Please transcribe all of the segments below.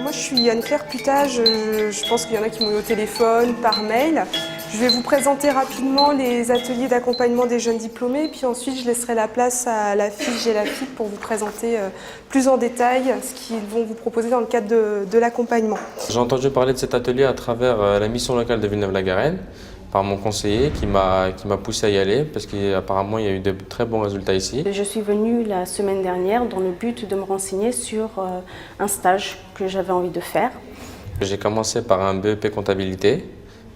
Moi je suis Anne-Claire Putage, je pense qu'il y en a qui m'ont eu au téléphone, par mail. Je vais vous présenter rapidement les ateliers d'accompagnement des jeunes diplômés, puis ensuite je laisserai la place à la FIJ et la FIP pour vous présenter plus en détail ce qu'ils vont vous proposer dans le cadre de l'accompagnement. J'ai entendu parler de cet atelier à travers la mission locale de Villeneuve-la-Garenne, par mon conseiller qui m'a poussé à y aller parce qu'apparemment il y a eu de très bons résultats ici. Je suis venue la semaine dernière dans le but de me renseigner sur un stage que j'avais envie de faire. J'ai commencé par un BEP comptabilité,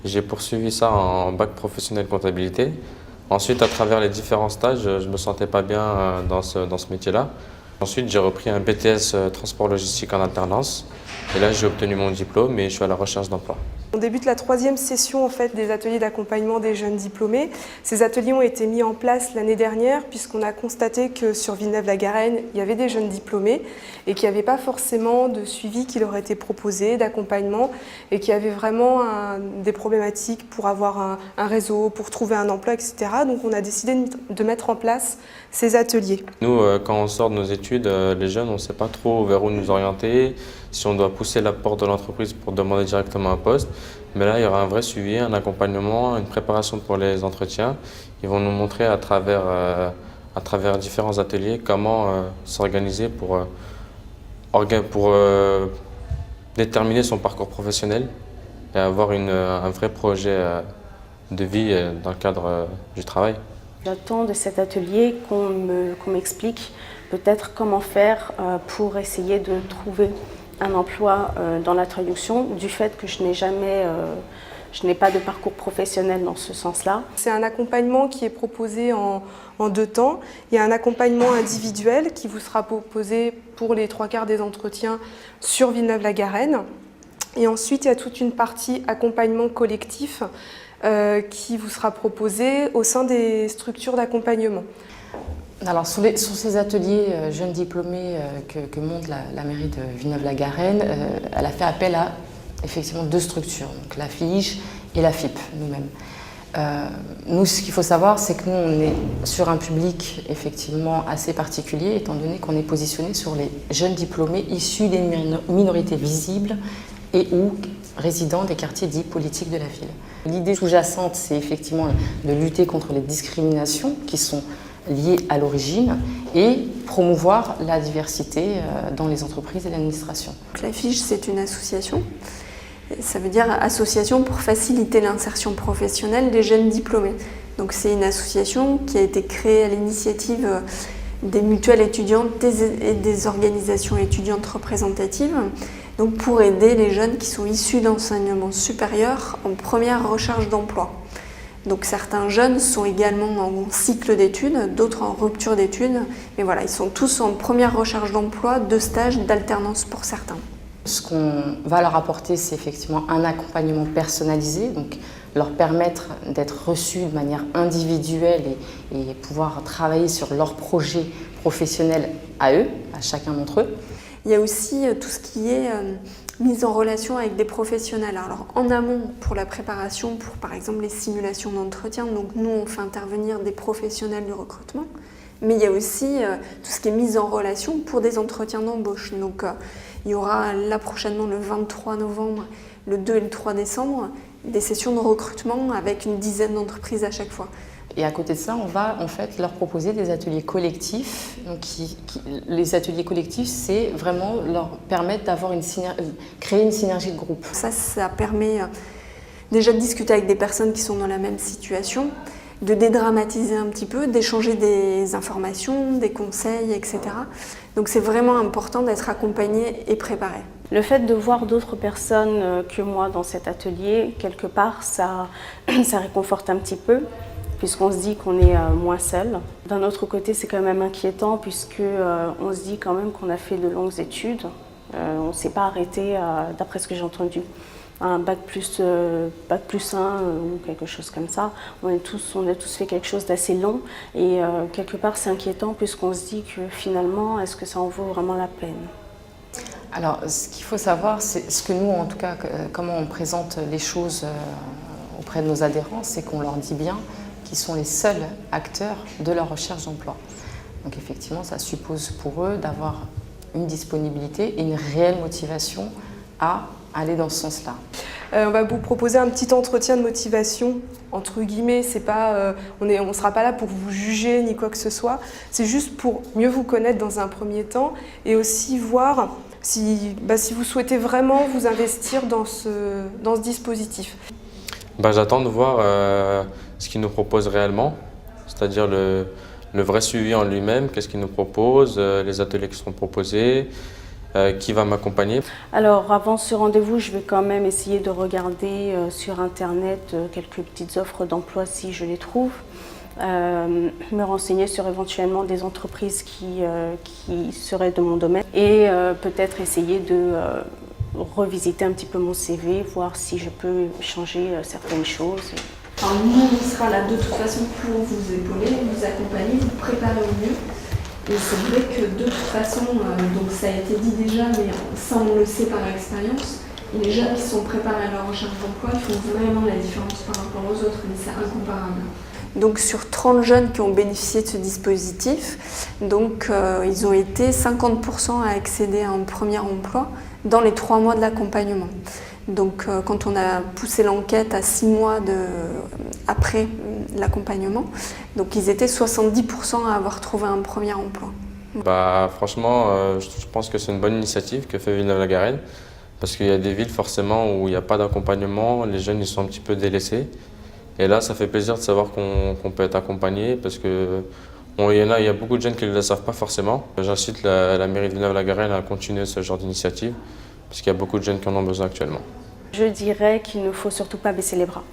j'ai poursuivi ça en bac professionnel comptabilité. Ensuite, à travers les différents stages, je ne me sentais pas bien dans ce métier-là. Ensuite, j'ai repris un BTS transport logistique en alternance et là j'ai obtenu mon diplôme et je suis à la recherche d'emploi. On débute la 3e session des ateliers d'accompagnement des jeunes diplômés. Ces ateliers ont été mis en place l'année dernière puisqu'on a constaté que sur Villeneuve-la-Garenne, il y avait des jeunes diplômés et qu'il n'y avait pas forcément de suivi qui leur était proposé, d'accompagnement, et qu'il y avait vraiment des problématiques pour avoir un réseau, pour trouver un emploi, etc. Donc on a décidé de mettre en place ces ateliers. Nous, quand on sort de nos études, les jeunes, on ne sait pas trop vers où nous orienter, si on doit pousser la porte de l'entreprise pour demander directement un poste. Mais là, il y aura un vrai suivi, un accompagnement, une préparation pour les entretiens. Ils vont nous montrer à travers différents ateliers comment s'organiser pour déterminer son parcours professionnel et avoir un vrai projet de vie dans le cadre du travail. J'attends de cet atelier qu'on m'explique peut-être comment faire pour essayer de trouver un emploi dans la traduction, du fait que je n'ai pas de parcours professionnel dans ce sens-là. C'est un accompagnement qui est proposé en 2 temps. Il y a un accompagnement individuel qui vous sera proposé pour les 3/4 des entretiens sur Villeneuve-la-Garenne. Et ensuite, il y a toute une partie accompagnement collectif qui vous sera proposée au sein des structures d'accompagnement. Alors, sur ces ateliers jeunes diplômés que monte la mairie de Villeneuve-la-Garenne, elle a fait appel à effectivement 2 structures, donc la FIJ et la FIP nous-mêmes. Nous, ce qu'il faut savoir, c'est que nous, on est sur un public effectivement assez particulier, étant donné qu'on est positionné sur les jeunes diplômés issus des minorités visibles et ou résidents des quartiers dits politiques de la ville. L'idée sous-jacente, c'est effectivement de lutter contre les discriminations qui sont liées à l'origine et promouvoir la diversité dans les entreprises et l'administration. La FIJ, c'est une association. Ça veut dire association pour faciliter l'insertion professionnelle des jeunes diplômés. Donc c'est une association qui a été créée à l'initiative des mutuelles étudiantes et des organisations étudiantes représentatives, donc pour aider les jeunes qui sont issus d'enseignement supérieur en première recherche d'emploi. Donc certains jeunes sont également en cycle d'études, d'autres en rupture d'études, mais voilà, ils sont tous en première recherche d'emploi, de stage, d'alternance pour certains. Ce qu'on va leur apporter, c'est effectivement un accompagnement personnalisé, donc leur permettre d'être reçus de manière individuelle et pouvoir travailler sur leur projet professionnel à eux, à chacun d'entre eux. Il y a aussi tout ce qui est mise en relation avec des professionnels. Alors en amont pour la préparation, pour par exemple les simulations d'entretien, donc nous on fait intervenir des professionnels de recrutement, mais il y a aussi tout ce qui est mise en relation pour des entretiens d'embauche. Donc il y aura là prochainement le 23 novembre, le 2 et le 3 décembre, des sessions de recrutement avec une dizaine d'entreprises à chaque fois. Et à côté de ça, on va en fait leur proposer des ateliers collectifs. Donc, les ateliers collectifs, c'est vraiment leur permettre d'avoir créer une synergie de groupe. Ça permet déjà de discuter avec des personnes qui sont dans la même situation, de dédramatiser un petit peu, d'échanger des informations, des conseils, etc. Donc c'est vraiment important d'être accompagné et préparé. Le fait de voir d'autres personnes que moi dans cet atelier, quelque part, ça réconforte un petit peu, puisqu'on se dit qu'on est moins seul. D'un autre côté, c'est quand même inquiétant, puisqu'on se dit quand même qu'on a fait de longues études. On ne s'est pas arrêté, d'après ce que j'ai entendu, à un bac plus 1 ou quelque chose comme ça. On a tous fait quelque chose d'assez long, et quelque part c'est inquiétant, puisqu'on se dit que finalement, est-ce que ça en vaut vraiment la peine ? Alors, ce qu'il faut savoir, c'est ce que nous, en tout cas, comment on présente les choses auprès de nos adhérents, c'est qu'on leur dit bien qu'ils sont les seuls acteurs de leur recherche d'emploi. Donc effectivement, ça suppose pour eux d'avoir une disponibilité et une réelle motivation à aller dans ce sens-là. On va vous proposer un petit entretien de motivation, entre guillemets. C'est pas, on ne sera pas là pour vous juger ni quoi que ce soit. C'est juste pour mieux vous connaître dans un premier temps et aussi voir si vous souhaitez vraiment vous investir dans ce dispositif. J'attends de voir ce qu'ils nous proposent réellement, c'est-à-dire le vrai suivi en lui-même, qu'est-ce qu'ils nous proposent, les ateliers qui seront proposés. Qui va m'accompagner? Alors avant ce rendez-vous, je vais quand même essayer de regarder sur internet quelques petites offres d'emploi si je les trouve, me renseigner sur éventuellement des entreprises qui seraient de mon domaine et peut-être essayer de revisiter un petit peu mon CV, voir si je peux changer certaines choses. Alors nous, on sera là de toute façon pour vous épauler, vous accompagner, vous préparer au mieux. Et c'est vrai que de toute façon, donc ça a été dit déjà, mais ça on le sait par expérience, les jeunes qui sont préparés à leur recherche d'emploi font vraiment la différence par rapport aux autres, mais c'est incomparable. Donc sur 30 jeunes qui ont bénéficié de ce dispositif, donc, ils ont été 50% à accéder à un premier emploi dans les 3 mois de l'accompagnement. Donc quand on a poussé l'enquête à 6 mois après l'accompagnement, donc ils étaient 70% à avoir trouvé un premier emploi. Franchement, je pense que c'est une bonne initiative que fait Villeneuve-la-Garenne, parce qu'il y a des villes forcément où il n'y a pas d'accompagnement, les jeunes ils sont un petit peu délaissés. Et là, ça fait plaisir de savoir qu'on peut être accompagné, parce que il y a beaucoup de jeunes qui ne le savent pas forcément. J'incite la mairie de Villeneuve-la-Garenne à continuer ce genre d'initiative, parce qu'il y a beaucoup de jeunes qui en ont besoin actuellement. Je dirais qu'il ne faut surtout pas baisser les bras.